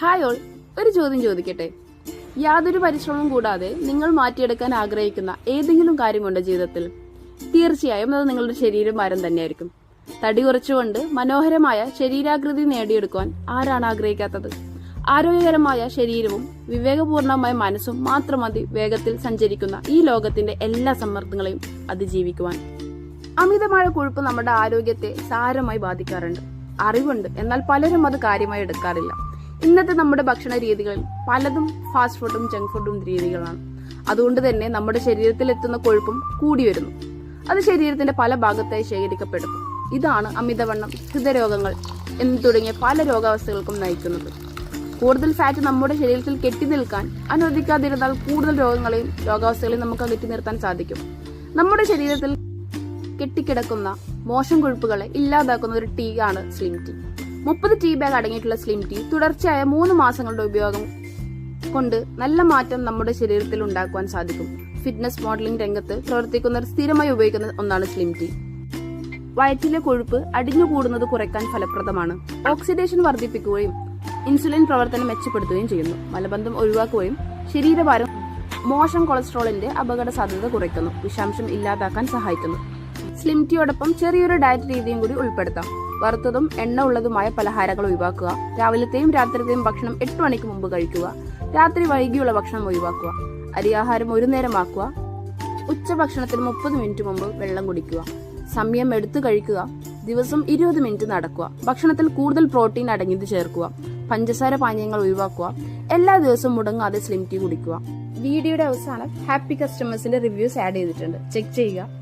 Hi all, ഒരു ചോദ്യം ചോദിക്കട്ടെ. യാതൊരു പരിശ്രമവും കൂടാതെ നിങ്ങൾ മാറ്റിയെടുക്കാൻ ആഗ്രഹിക്കുന്ന ഏതെങ്കിലും കാര്യമുണ്ടോ ജീവിതത്തിൽ? തീർച്ചയായും അത് നിങ്ങളുടെ ശരീരഭാരം തന്നെയായിരിക്കും. തടി കുറച്ചുകൊണ്ട് മനോഹരമായ ശരീരാകൃതി നേടിയെടുക്കുവാൻ ആരാണ് ആഗ്രഹിക്കാത്തത്? ആരോഗ്യകരമായ ശരീരവും വിവേകപൂർണമായ മനസ്സും മാത്രം മതി വേഗത്തിൽ സഞ്ചരിക്കുന്ന ഈ ലോകത്തിന്റെ എല്ലാ സമ്മർദ്ദങ്ങളെയും അതിജീവിക്കുവാൻ. അമിതമായ കൊഴുപ്പ് നമ്മുടെ ആരോഗ്യത്തെ സാരമായി ബാധിക്കാറുണ്ട്. അറിവുണ്ട്, എന്നാൽ പലരും അത് കാര്യമായി എടുക്കാറില്ല. ഇന്നത്തെ നമ്മുടെ ഭക്ഷണ രീതികളിൽ പലതും ഫാസ്റ്റ് ഫുഡും ജങ്ക് ഫുഡും രീതികളാണ്. അതുകൊണ്ട് തന്നെ നമ്മുടെ ശരീരത്തിൽ എത്തുന്ന കൊഴുപ്പും കൂടി വരുന്നു. അത് ശരീരത്തിന്റെ പല ഭാഗത്തായി ശേഖരിക്കപ്പെടുന്നു. ഇതാണ് അമിതവണ്ണം, ഹൃദയരോഗങ്ങൾ എന്ന് തുടങ്ങിയ പല രോഗാവസ്ഥകൾക്കും നയിക്കുന്നത്. കൂടുതൽ ഫാറ്റ് നമ്മുടെ ശരീരത്തിൽ കെട്ടി നിൽക്കാൻ അനുവദിക്കാതിരുന്നാൽ കൂടുതൽ രോഗങ്ങളെയും രോഗാവസ്ഥകളെയും നമുക്ക് അകറ്റി നിർത്താൻ സാധിക്കും. നമ്മുടെ ശരീരത്തിൽ കെട്ടിക്കിടക്കുന്ന മോശം കൊഴുപ്പുകളെ ഇല്ലാതാക്കുന്ന ഒരു ടീ ആണ് സ്ലിം ടീ. 30 ടീ ബാഗ് അടങ്ങിയിട്ടുള്ള സ്ലിം ടീ തുടർച്ചയായ 3 മാസങ്ങളുടെ ഉപയോഗം കൊണ്ട് നല്ല മാറ്റം നമ്മുടെ ശരീരത്തിൽ ഉണ്ടാക്കുവാൻ സാധിക്കും. ഫിറ്റ്നസ് മോഡലിംഗ് രംഗത്ത് പ്രവർത്തിക്കുന്നവർ സ്ഥിരമായി ഉപയോഗിക്കുന്ന ഒന്നാണ് സ്ലിം ടീ. വയറ്റിലെ കൊഴുപ്പ് അടിഞ്ഞുകൂടുന്നത് കുറയ്ക്കാൻ ഫലപ്രദമാണ്. ഓക്സിഡേഷൻ വർദ്ധിപ്പിക്കുകയും ഇൻസുലിൻ പ്രവർത്തനം മെച്ചപ്പെടുത്തുകയും ചെയ്യുന്നു. മലബന്ധം ഒഴിവാക്കുകയും ശരീരഭാരം, മോശം കൊളസ്ട്രോളിന്റെ അപകട സാധ്യത കുറയ്ക്കുന്നു. വിഷാംശം ഇല്ലാതാക്കാൻ സഹായിക്കുന്നു. സ്ലിം ടീയോടൊപ്പം ചെറിയൊരു ഡയറ്റ് രീതിയും കൂടി ഉൾപ്പെടുത്താം. വറുത്തതും എണ്ണ ഉള്ളതുമായ പലഹാരങ്ങൾ ഒഴിവാക്കുക. രാവിലത്തെയും രാത്രിത്തെയും ഭക്ഷണം 8 മണിക്ക് മുമ്പ് കഴിക്കുക. രാത്രി വൈകിയുള്ള ഭക്ഷണം ഒഴിവാക്കുക. അരിയാഹാരം ഒരു നേരമാക്കുക. ഉച്ചഭക്ഷണത്തിന് 30 മിനിറ്റ് മുമ്പ് വെള്ളം കുടിക്കുക. സമയം എടുത്തു കഴിക്കുക. ദിവസം 20 മിനിറ്റ് നടക്കുക. ഭക്ഷണത്തിൽ കൂടുതൽ പ്രോട്ടീൻ അടങ്ങിയത് ചേർക്കുക. പഞ്ചസാര പാനീയങ്ങൾ ഒഴിവാക്കുക. എല്ലാ ദിവസവും മുടങ്ങാതെ സ്ലിം ടീ കുടിക്കുക. വീഡിയോയുടെ അവസാനം ഹാപ്പി കസ്റ്റമേഴ്സിന്റെ റിവ്യൂസ് ആഡ് ചെയ്തിട്ടുണ്ട്, ചെക്ക് ചെയ്യുക.